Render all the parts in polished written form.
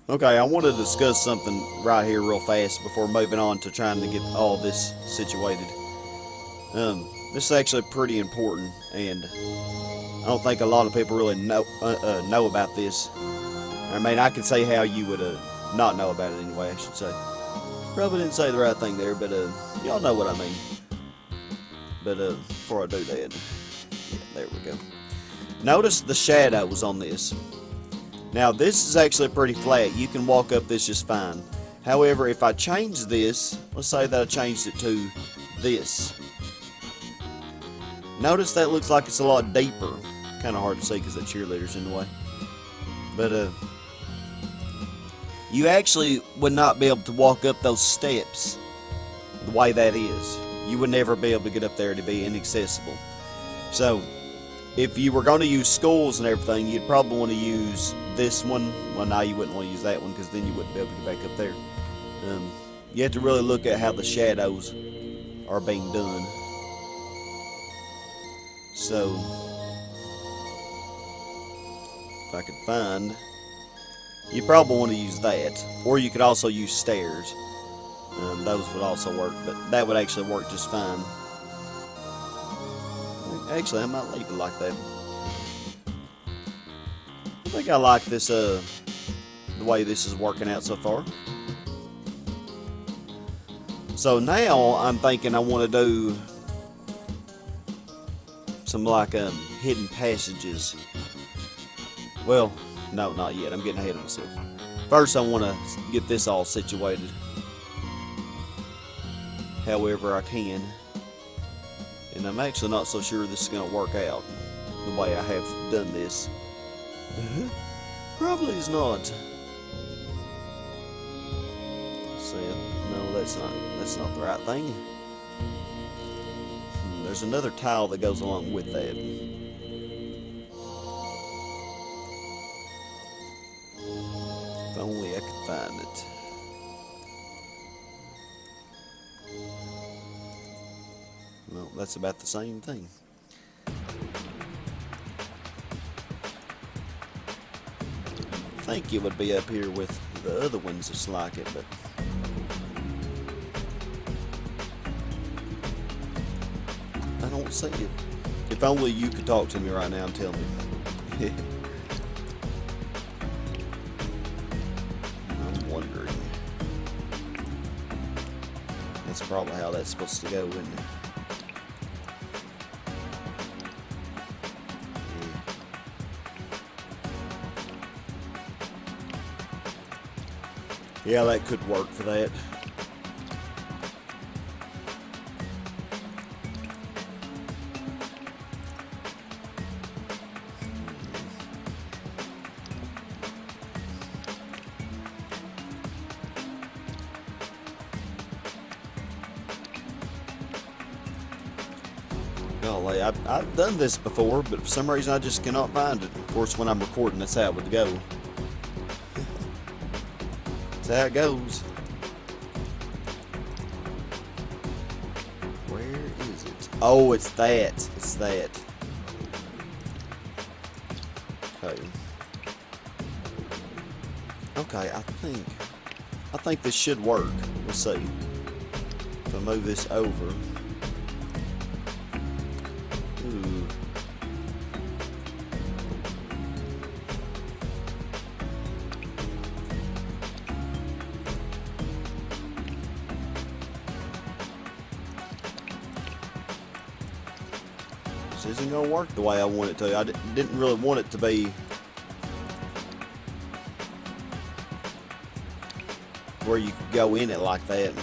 Okay, I want to discuss something right here real fast before moving on to trying to get all this situated. This is actually pretty important, and I don't think a lot of people really know about this. I mean, I could say how you would not know about it anyway. I should say. Probably didn't say the right thing there, but y'all know what I mean. But before I do that, yeah, there we go. Notice the shadows on this. Now this is actually pretty flat. You can walk up this just fine. However, if I change this, let's say that I changed it to this. Notice that looks like it's a lot deeper. Kind of hard to see because the cheerleader's in the way. But you actually would not be able to walk up those steps the way that is. You would never be able to get up there to be inaccessible. So if you were going to use schools and everything, you'd probably want to use this one. Well, now you wouldn't want to use that one because then you wouldn't be able to get back up there. You have to really look at how the shadows are being done. So, if I could find, you probably want to use that, or you could also use stairs. Those would also work, but that would actually work just fine. Actually, I might leave it like that. I think I like this, the way this is working out so far. So now I'm thinking I want to do some like hidden passages. Well, no, not yet. I'm getting ahead of myself. First, I want to get this all situated. However I can. And I'm actually not so sure this is going to work out the way I have done this. Probably is not. See, no, that's not the right thing. There's another tile that goes along with that. If only I could find it. Well, that's about the same thing. I think it would be up here with the other ones that's like it, but I don't see it. If only you could talk to me right now and tell me. I'm wondering. That's probably how that's supposed to go, isn't it? Yeah, that could work for that. Golly, I've done this before, but for some reason I just cannot find it. Of course, when I'm recording, that's how it would go. That's how it goes. Where is it? Oh, it's that. It's that. Okay. Okay, I think this should work. Let's see. If I move this over. Ooh. This isn't gonna work the way I want it to. I didn't really want it to be where you could go in it like that.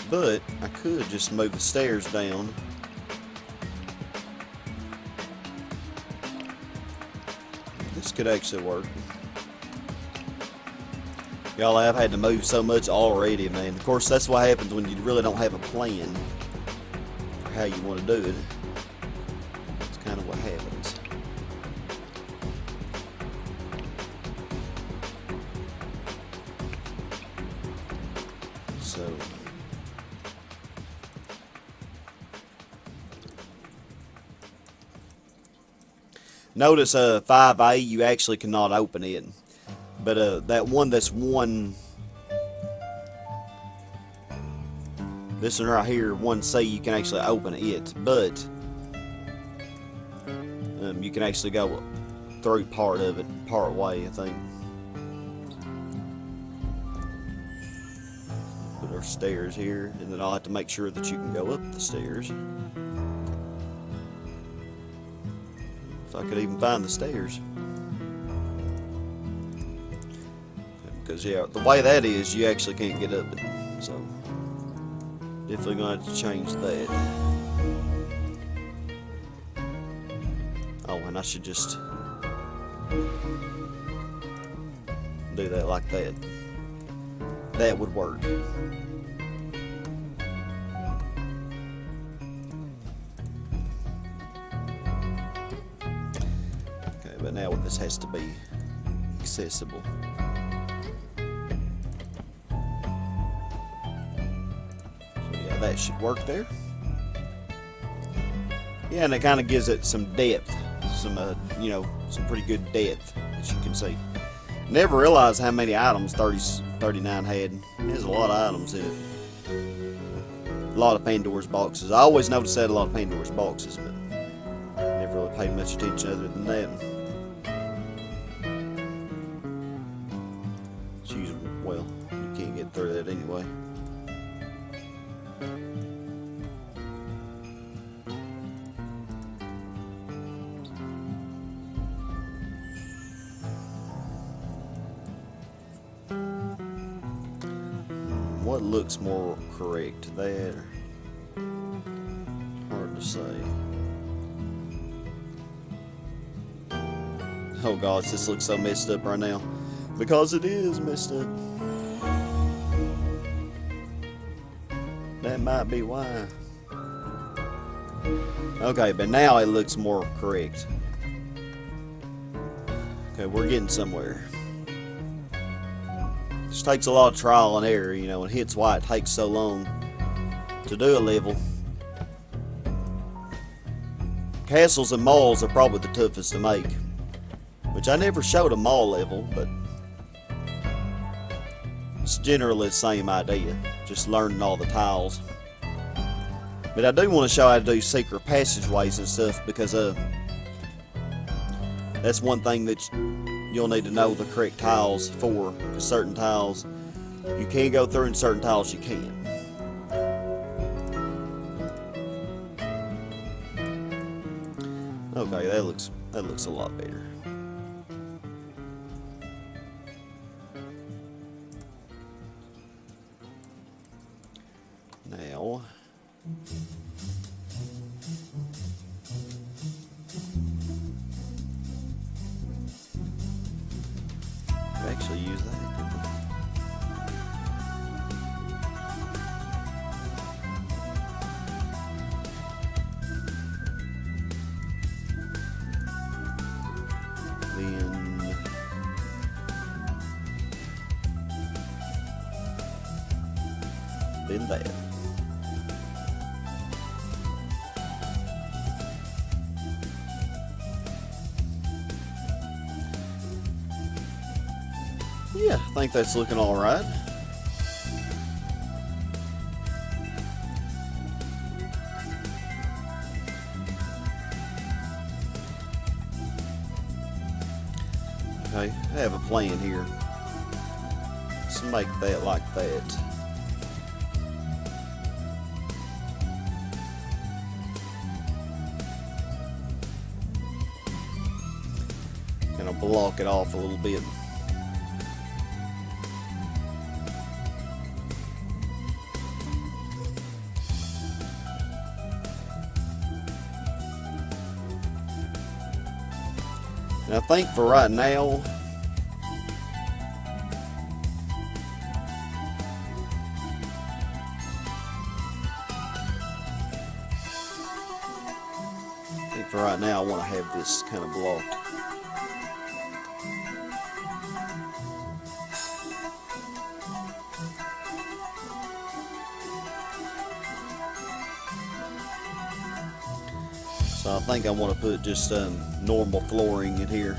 But I could just move the stairs down. This could actually work. Y'all, I've had to move so much already, man. Of course, that's what happens when you really don't have a plan for how you want to do it. It's kind of what happens. So Notice 5A, you actually cannot open it. But that one that's this one right here, 1C, you can actually open it. But you can actually go through part of it, part way, I think. Put our stairs here, and then I'll have to make sure that you can go up the stairs. If I could even find the stairs. Because, yeah, the way that is, you actually can't get up it. So, definitely going to have to change that. Oh, and I should just do that like that. That would work. Okay, but now this has to be accessible. That should work there. Yeah, and it kind of gives it some depth, some some pretty good depth, as you can see. Never realized how many items 39 had. There's a lot of items in it. A lot of Pandora's boxes. I always noticed that, a lot of Pandora's boxes, but never really paid much attention other than that. It's usually, well, you can't get through that anyway. What looks more correct? That, hard to say. Oh gosh, this looks so messed up right now. Because it is messed up. That might be why. Okay, but now it looks more correct. Okay, we're getting somewhere. Just takes a lot of trial and error, you know, and hence why it takes so long to do a level. Castles and malls are probably the toughest to make, which I never showed a mall level, but it's generally the same idea, just learning all the tiles. But I do want to show how to do secret passageways and stuff, because that's one thing that you'll need to know the correct tiles for, because certain tiles you can go through and certain tiles you can't. Okay, that looks a lot better. Now actually use that. Then that. Yeah, I think that's looking all right. Okay, I have a plan here. Let's make that like that. Kind of block it off a little bit. And I think for right now, I want to have this kind of blocked. So So I think I want to put just normal flooring in here.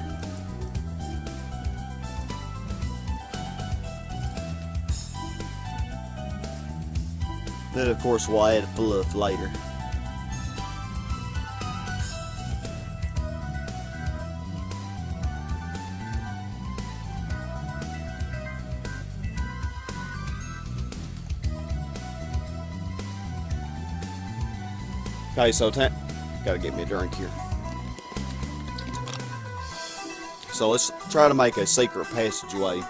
Then of course we'll add fluff later. Okay, so gotta get me a drink here. So let's try to make a secret passageway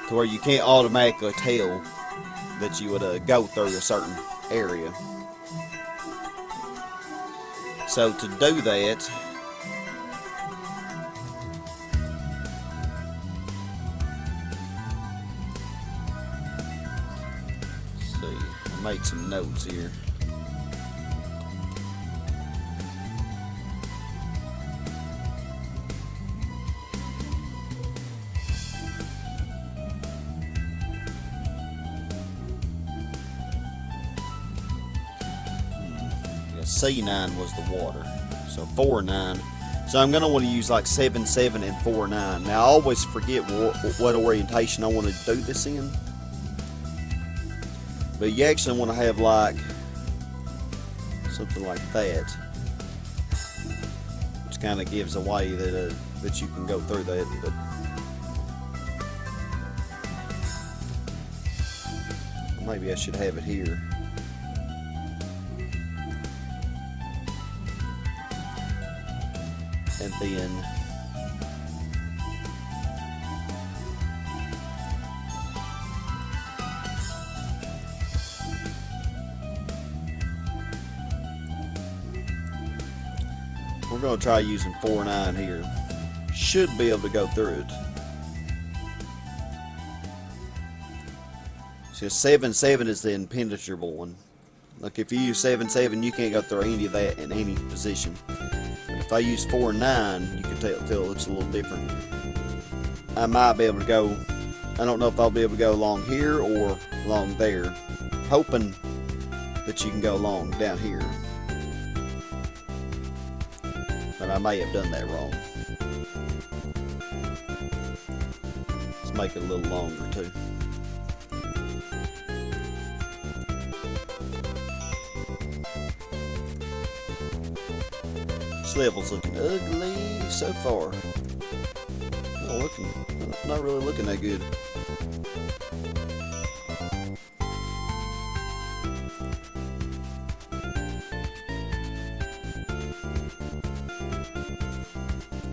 to where you can't automatically tell that you would go through a certain area. So to do that, let's see, I made some notes here. C9 was the water, so 4-9. So I'm going to want to use like 7-7 and 4-9. Now I always forget what orientation I want to do this in, but you actually want to have like something like that, which kind of gives away that you can go through that. But maybe I should have it here. And then we're going to try using 4-9 here. Should be able to go through it. So 7-7 is the impenetrable one. Like if you use 7-7, you can't go through any of that in any position. If I use 4-9, you can tell it looks a little different. I might be able to go, I don't know if I'll be able to go along here or along there. Hoping that you can go along down here. But I may have done that wrong. Let's make it a little longer too. This level's looking ugly so far. Not really looking that good.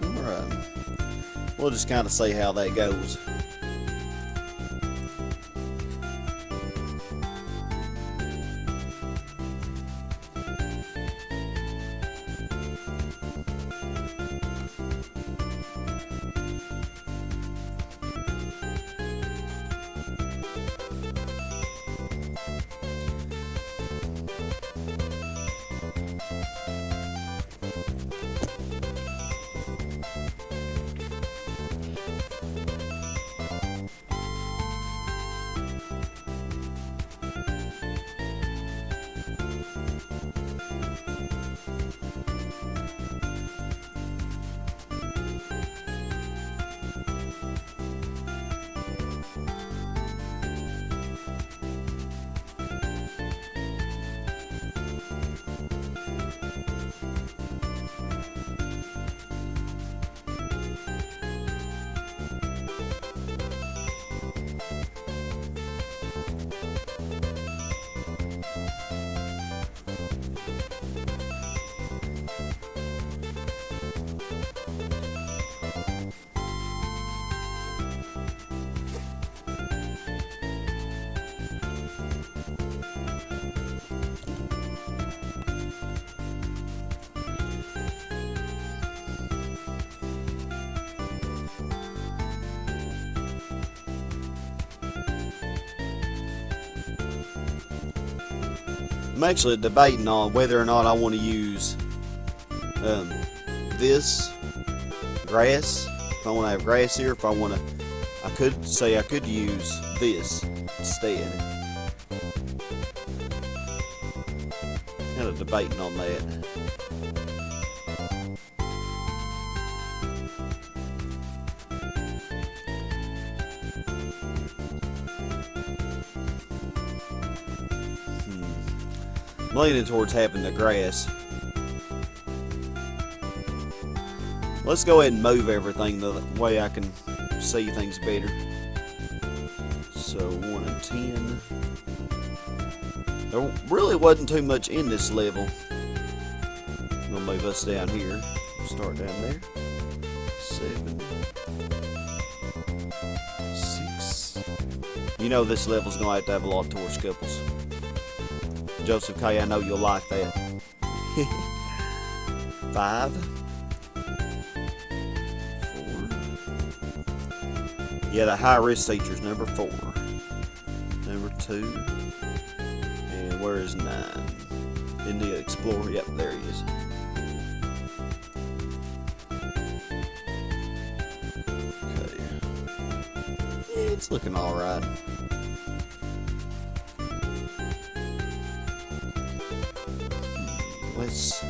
Alright. We'll just kind of see how that goes. I'm actually debating on whether or not I want to use this grass, if I want to have grass here, if I want to, I could use this instead. Kind of debating on that. I'm leaning towards having the grass. Let's go ahead and move everything the way I can see things better. So 1 and 10. There really wasn't too much in this level. I'm gonna move us down here. We'll start down there. 7, 6. You know this level's gonna have to have a lot of torch couples. Joseph K, I know you'll like that. 5, 4. Yeah, the high risk teacher's number 4. Number 2. And where is 9? In the Explorer. Yep, there he is. Okay. Yeah, it's looking alright. Let's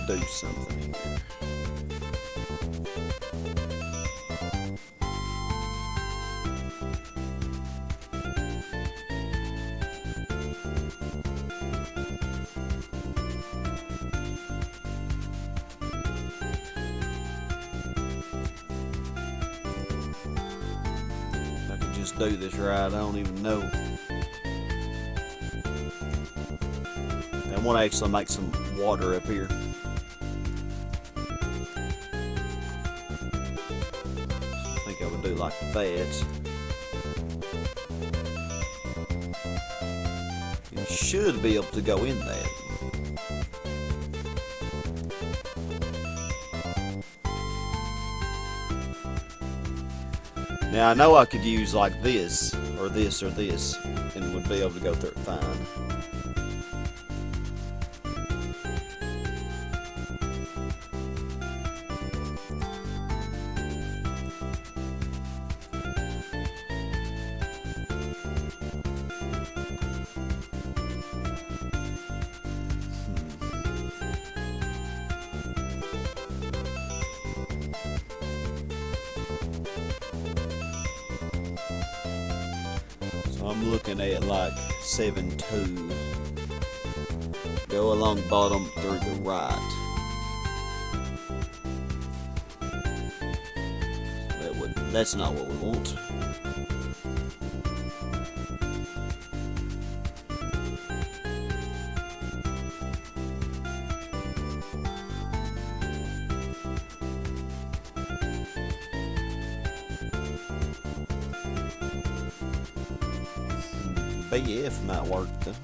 do something here. If I could just do this right, I don't even know. I want to actually make some water up here. I think I would do like that. You should be able to go in that. Now I know I could use like this, or this, or this, and would be able to go through it fine. I'm looking at like 7-2. Go along bottom through the right. That's not what we want. BF might work though.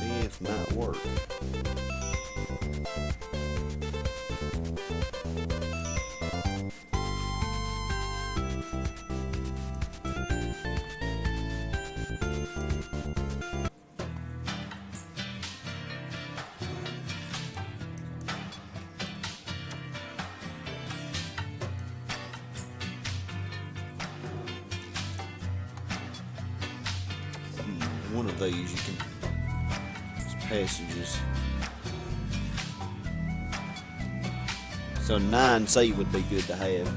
BF might work. One of these you can, it's passages. So 9C would be good to have.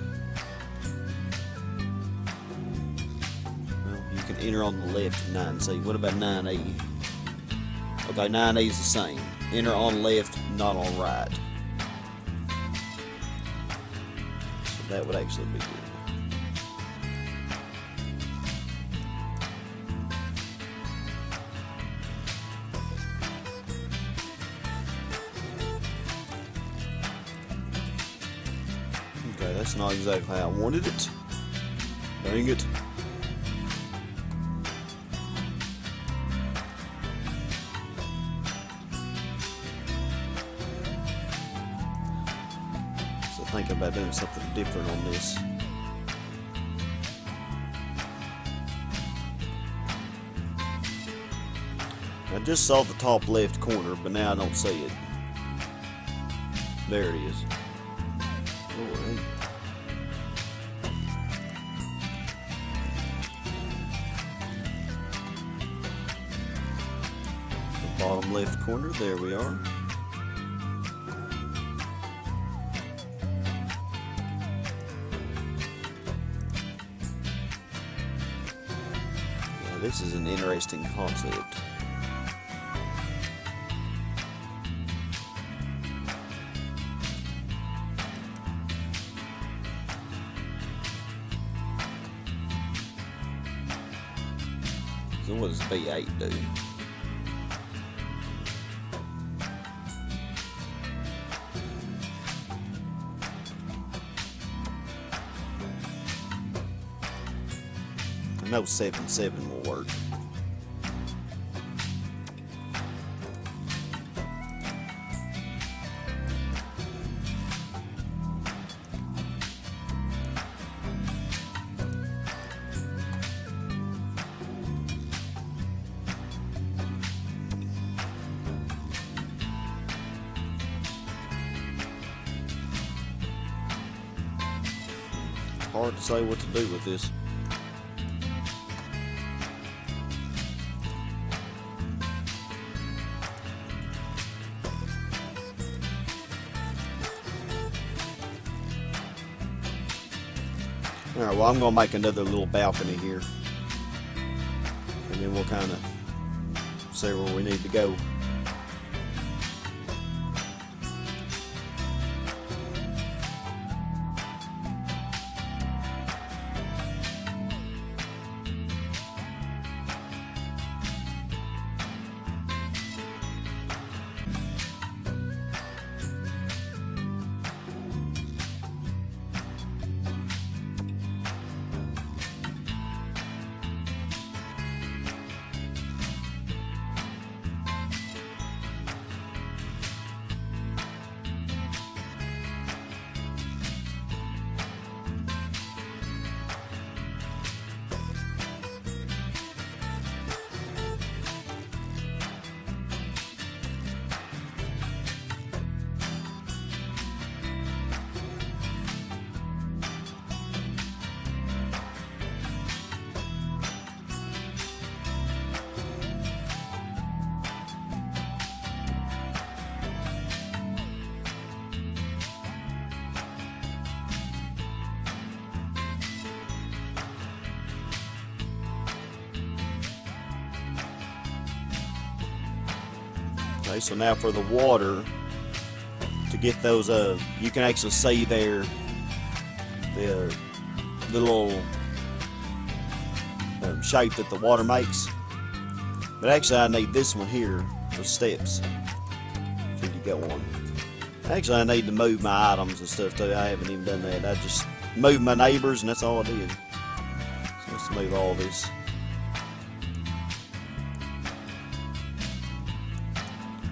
Well, you can enter on the left 9C. What about 9E? Okay, 9E is the same. Enter on left, not on right. So that would actually be good. Okay, that's not exactly how I wanted it. Dang it. So think about doing something different on this. I just saw the top left corner, but now I don't see it. There it is. Alright. Bottom left corner, there we are. Now this is an interesting concept. So what does B8 do? I know 7-7 will work. Hard to say what to do with this. Alright, well, I'm going to make another little balcony here. And then we'll kind of see where we need to go. Okay, so now for the water, to get those, you can actually see there the little shape that the water makes. But actually I need this one here for steps for you to go on. Actually I need to move my items and stuff too. I haven't even done that. I just moved my neighbors and that's all I did. So let's move all this.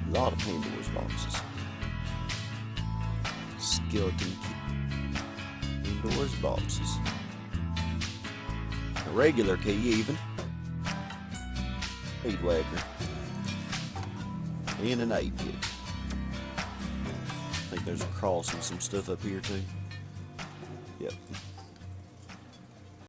A lot of Pandora's boxes. Skeleton key. Pandora's boxes. A regular key even. Weed whacker. And an 8-bit. I think there's a cross and some stuff up here too. Yep.